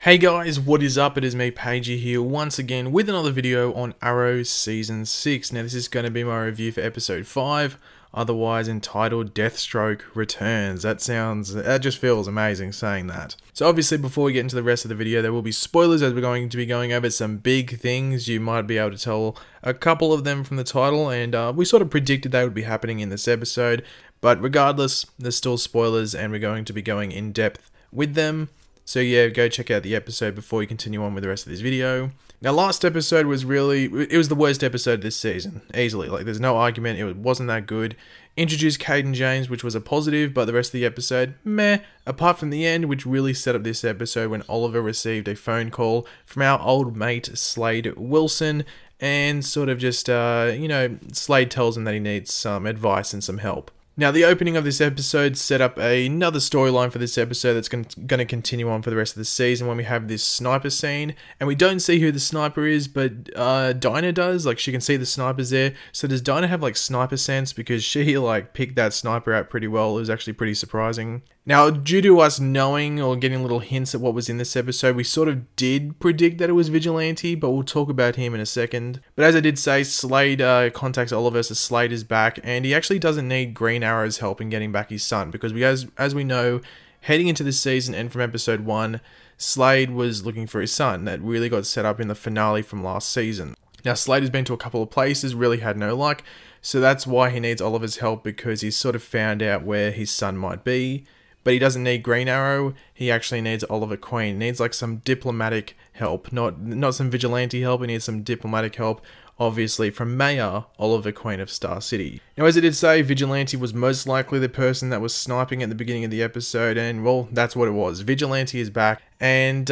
Hey guys, what is up? It is me, Pagey here, once again with another video on Arrow Season 6. Now this is going to be my review for Episode 5, otherwise entitled Deathstroke Returns. That just feels amazing saying that. So obviously before we get into the rest of the video, there will be spoilers as we're going to be going over some big things. You might be able to tell a couple of them from the title, and we sort of predicted they would be happening in this episode. But regardless, there's still spoilers and we're going to be going in depth with them. So yeah, go check out the episode before you continue on with the rest of this video. Now last episode was it was the worst episode this season, easily. Like there's no argument, it wasn't that good. Introduced Cayden James, which was a positive, but the rest of the episode, meh. Apart from the end, which really set up this episode when Oliver received a phone call from our old mate Slade Wilson. And sort of just, Slade tells him that he needs some advice and some help. Now, the opening of this episode set up another storyline for this episode that's going to continue on for the rest of the season when we have this sniper scene. And we don't see who the sniper is, but Dinah does. Like, she can see the snipers there. So does Dinah have, like, sniper sense? Because she, like, picked that sniper out pretty well. It was actually pretty surprising. Now, due to us knowing or getting little hints at what was in this episode, we sort of did predict that it was Vigilante, but we'll talk about him in a second. But as I did say, Slade contacts Oliver, so Slade is back, and he actually doesn't need Green Arrow's help in getting back his son, because as we know, heading into this season and from episode 1, Slade was looking for his son. That really got set up in the finale from last season. Now, Slade has been to a couple of places, really had no luck, so that's why he needs Oliver's help, because he's sort of found out where his son might be. But he doesn't need Green Arrow, he actually needs Oliver Queen. He needs like some diplomatic help, not some vigilante help, he needs some diplomatic help, obviously from Mayor Oliver Queen of Star City. Now as I did say, Vigilante was most likely the person that was sniping at the beginning of the episode, and well, that's what it was. Vigilante is back, and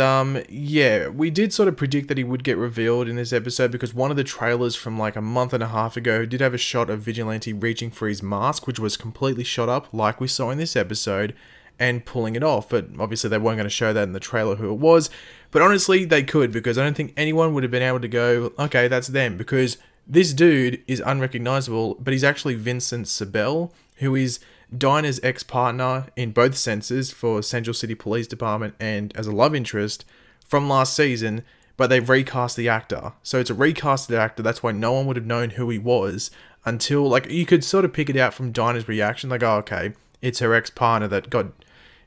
yeah, we did sort of predict that he would get revealed in this episode because one of the trailers from like a month and a half ago did have a shot of Vigilante reaching for his mask, which was completely shot up like we saw in this episode, and pulling it off, but obviously they weren't going to show that in the trailer who it was. But honestly, they could, because I don't think anyone would have been able to go, okay, that's them, because this dude is unrecognizable, but he's actually Vincent Sibel, who is Dinah's ex-partner in both senses for Central City Police Department and as a love interest from last season, but they've recast the actor. So it's a recasted actor, that's why no one would have known who he was until, like, you could sort of pick it out from Dinah's reaction, like, oh, okay, it's her ex-partner that got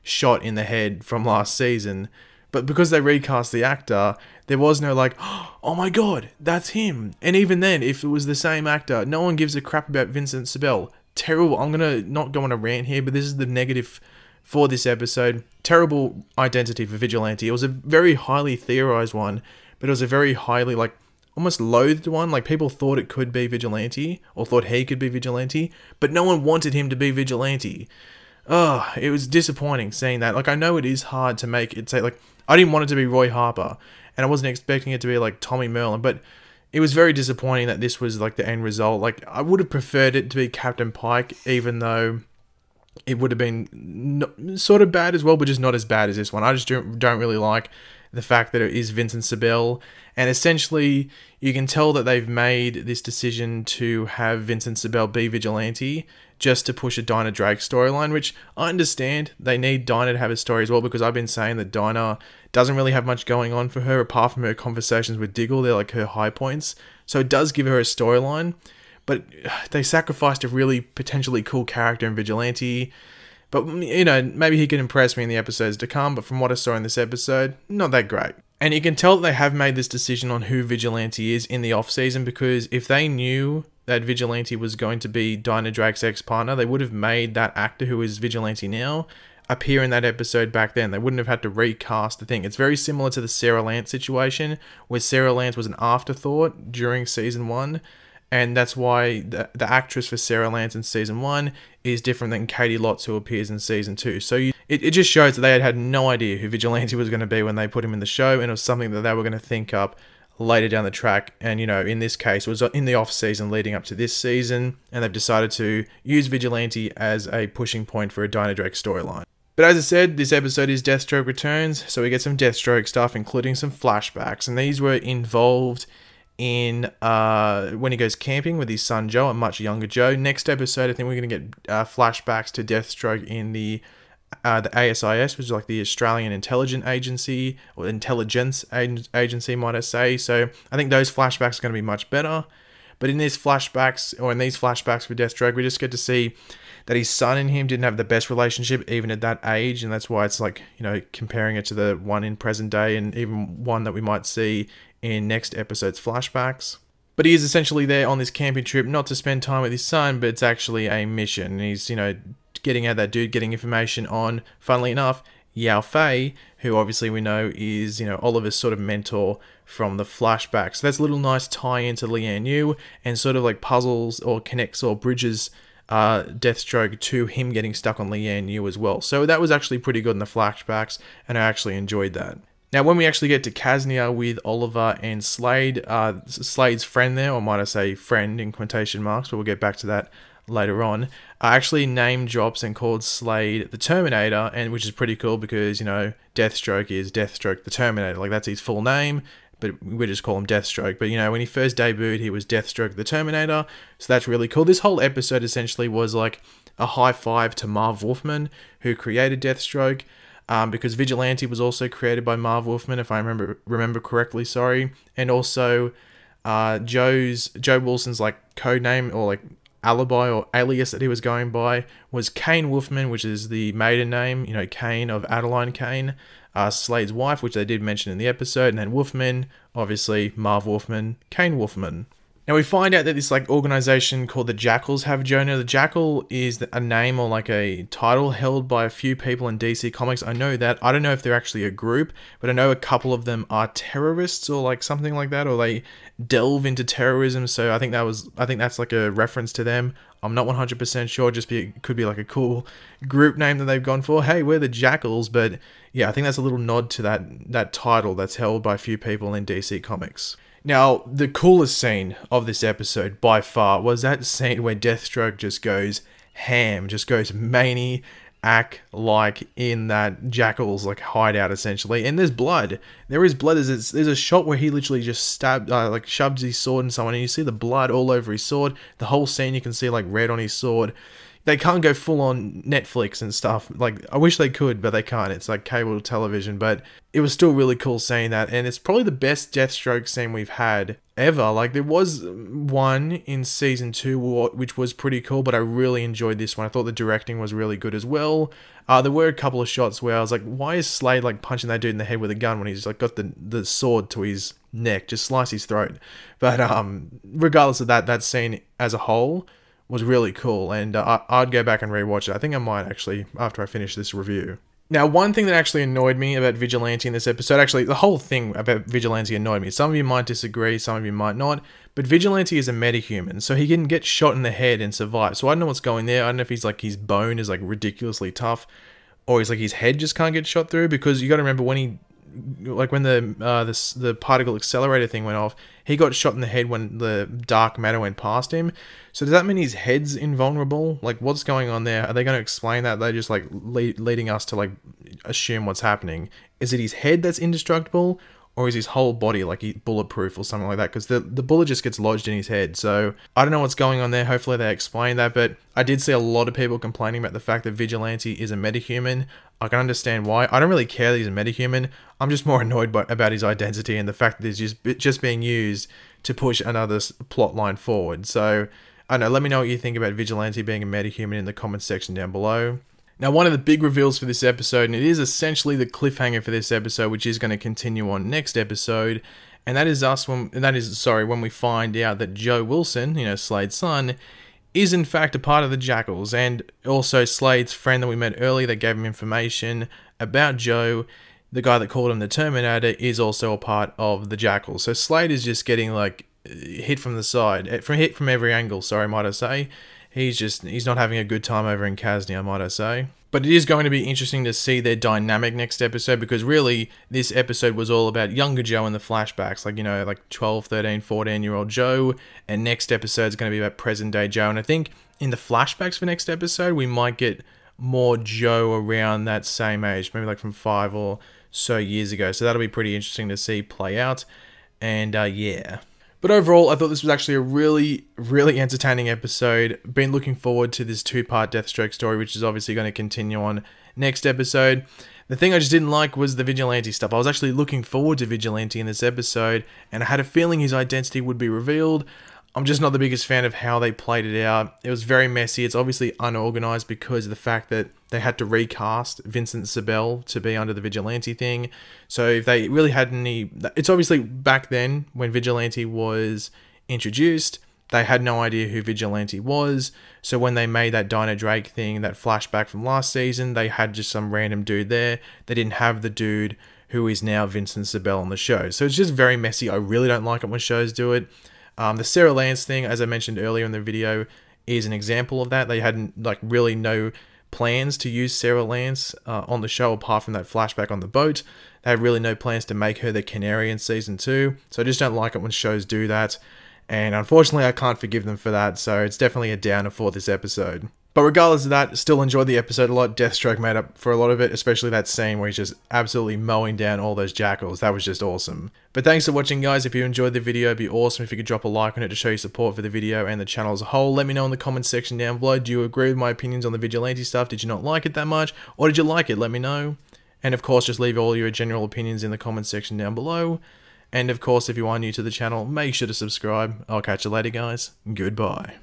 shot in the head from last season. But because they recast the actor, there was no like, oh my god, that's him. And even then, if it was the same actor, no one gives a crap about Vincent Sibel. Terrible. I'm going to not go on a rant here, but this is the negative for this episode. Terrible identity for Vigilante. It was a very highly theorized one, but it was a very highly, like, almost loathed one. Like, people thought it could be Vigilante, or thought he could be Vigilante, but no one wanted him to be Vigilante. Oh, it was disappointing seeing that. Like, I know it is hard to make it say, like, I didn't want it to be Roy Harper, and I wasn't expecting it to be, like, Tommy Merlin, but it was very disappointing that this was, like, the end result. Like, I would have preferred it to be Captain Pike, even though it would have been sort of bad as well, but just not as bad as this one. I just don't really like the fact that it is Vincent Sibel, and essentially you can tell that they've made this decision to have Vincent Sibel be Vigilante just to push a Dinah Drake storyline, which I understand. They need Dinah to have a story as well, because I've been saying that Dinah doesn't really have much going on for her apart from her conversations with Diggle. They're like her high points, so it does give her a storyline, but they sacrificed a really potentially cool character in Vigilante. But, you know, maybe he can impress me in the episodes to come, but from what I saw in this episode, not that great. And you can tell that they have made this decision on who Vigilante is in the off-season, because if they knew that Vigilante was going to be Dinah Drake's ex-partner, they would have made that actor who is Vigilante now appear in that episode back then. They wouldn't have had to recast the thing. It's very similar to the Sarah Lance situation, where Sarah Lance was an afterthought during season 1. And that's why the actress for Sarah Lance in season 1 is different than Katie Lotz, who appears in season 2. So it just shows that they had no idea who Vigilante was going to be when they put him in the show, and it was something that they were going to think up later down the track. And, you know, in this case, it was in the off season leading up to this season, and they've decided to use Vigilante as a pushing point for a Dinah Drake storyline. But as I said, this episode is Deathstroke Returns, so we get some Deathstroke stuff, including some flashbacks, and these were involved in when he goes camping with his son Joe, a much younger Joe. Next episode, I think we're going to get flashbacks to Deathstroke in the the ASIS, which is like the Australian Intelligence Agency, or Intelligence Agency, might I say. So I think those flashbacks are going to be much better. But in these flashbacks for Deathstroke, we just get to see that his son and him didn't have the best relationship even at that age, and that's why it's like, you know, comparing it to the one in present day and even one that we might see in next episode's flashbacks. But he is essentially there on this camping trip not to spend time with his son, but it's actually a mission. And he's, you know, getting at that dude, getting information on, funnily enough, Yao Fei, who obviously we know is, you know, Oliver's sort of mentor from the flashback. So that's a little nice tie into Lian Yu and sort of like puzzles or connects or bridges Deathstroke to him getting stuck on Lian Yu as well. So that was actually pretty good in the flashbacks, and I actually enjoyed that. Now, when we actually get to Kaznia with Oliver and Slade, Slade's friend there, or might I say friend in quotation marks, but we'll get back to that later on, actually name drops and called Slade the Terminator, and which is pretty cool because, you know, Deathstroke is Deathstroke the Terminator. Like, that's his full name, but we just call him Deathstroke. But, you know, when he first debuted, he was Deathstroke the Terminator, so that's really cool. This whole episode essentially was like a high five to Marv Wolfman, who created Deathstroke, because Vigilante was also created by Marv Wolfman, if I remember correctly, sorry. And also, Joe Wilson's like code name or like alibi or alias that he was going by was Kane Wolfman, which is the maiden name, you know, Kane of Adeline Kane, Slade's wife, which they did mention in the episode, and then Wolfman, obviously Marv Wolfman, Kane Wolfman. Now we find out that this like organization called the Jackals have Jonah. The Jackal is a name or like a title held by a few people in DC Comics. I know that. I don't know if they're actually a group, but I know a couple of them are terrorists or like something like that, or they delve into terrorism. So I think that's like a reference to them. I'm not 100% sure. Could be like a cool group name that they've gone for. Hey, we're the Jackals, but yeah, I think that's a little nod to that title that's held by a few people in DC Comics. Now, the coolest scene of this episode, by far, was that scene where Deathstroke just goes ham, just goes maniac-like in that Jackal's like hideout, essentially. And there's blood. There is blood. There's a shot where he literally just shoves his sword in someone, and you see the blood all over his sword. The whole scene, you can see like red on his sword. They can't go full on Netflix and stuff. Like, I wish they could, but they can't. It's like cable television, but it was still really cool seeing that. And it's probably the best Deathstroke scene we've had ever. Like, there was one in season 2, which was pretty cool, but I really enjoyed this one. I thought the directing was really good as well. There were a couple of shots where I was like, why is Slade like punching that dude in the head with a gun when he's like got the sword to his neck? Just slice his throat. But regardless of that scene as a whole was really cool, and I'd go back and rewatch it. I think I might actually after I finish this review. Now, one thing that actually annoyed me about Vigilante in this episode, actually the whole thing about Vigilante annoyed me. Some of you might disagree, some of you might not, but Vigilante is a metahuman, so he can get shot in the head and survive. So I don't know what's going there. I don't know if he's like his bone is like ridiculously tough, or he's like his head just can't get shot through, because you got to remember when the particle accelerator thing went off, he got shot in the head when the dark matter went past him. So does that mean his head's invulnerable? Like, what's going on there? Are they going to explain that? They're just like leading us to like assume what's happening. Is it his head that's indestructible, or is his whole body like bulletproof or something like that? Because the bullet just gets lodged in his head. So I don't know what's going on there. Hopefully they explain that. But I did see a lot of people complaining about the fact that Vigilante is a metahuman. I can understand why. I don't really care that he's a metahuman. I'm just more annoyed about his identity and the fact that he's just being used to push another plot line forward. So I don't know. Let me know what you think about Vigilante being a metahuman in the comments section down below. Now, one of the big reveals for this episode, and it is essentially the cliffhanger for this episode, which is going to continue on next episode, and that is when we find out that Joe Wilson, you know, Slade's son, is in fact a part of the Jackals, and also Slade's friend that we met earlier that gave him information about Joe, the guy that called him the Terminator, is also a part of the Jackals. So Slade is just getting like hit from the side, hit from every angle, sorry, might I say. He's not having a good time over in Kaznia, might I say. But it is going to be interesting to see their dynamic next episode, because really this episode was all about younger Joe in the flashbacks, like, you know, like 12, 13, 14-year-old Joe, and next episode is going to be about present day Joe. And I think in the flashbacks for next episode, we might get more Joe around that same age, maybe like from 5 or so years ago. So that'll be pretty interesting to see play out. And yeah. But overall, I thought this was actually a really entertaining episode. Been looking forward to this 2-part Deathstroke story, which is obviously going to continue on next episode. The thing I just didn't like was the Vigilante stuff. I was actually looking forward to Vigilante in this episode, and I had a feeling his identity would be revealed. I'm just not the biggest fan of how they played it out. It was very messy. It's obviously unorganized because of the fact that they had to recast Vincent Sibel to be under the Vigilante thing. So if they really had any... It's obviously back then, when Vigilante was introduced, they had no idea who Vigilante was. So when they made that Dinah Drake thing, that flashback from last season, they had just some random dude there. They didn't have the dude who is now Vincent Sibel on the show. So it's just very messy. I really don't like it when shows do it. The Sarah Lance thing, as I mentioned earlier in the video, is an example of that. They had really no plans to use Sarah Lance on the show apart from that flashback on the boat. They had really no plans to make her the Canary in season 2. So I just don't like it when shows do that. And unfortunately, I can't forgive them for that. So it's definitely a downer for this episode. But regardless of that, still enjoyed the episode a lot. Deathstroke made up for a lot of it, especially that scene where he's just absolutely mowing down all those Jackals. That was just awesome. But thanks for watching, guys. If you enjoyed the video, it'd be awesome if you could drop a like on it to show your support for the video and the channel as a whole. Let me know in the comments section down below. Do you agree with my opinions on the Vigilante stuff? Did you not like it that much? Or did you like it? Let me know. And of course, just leave all your general opinions in the comments section down below. And of course, if you are new to the channel, make sure to subscribe. I'll catch you later, guys. Goodbye.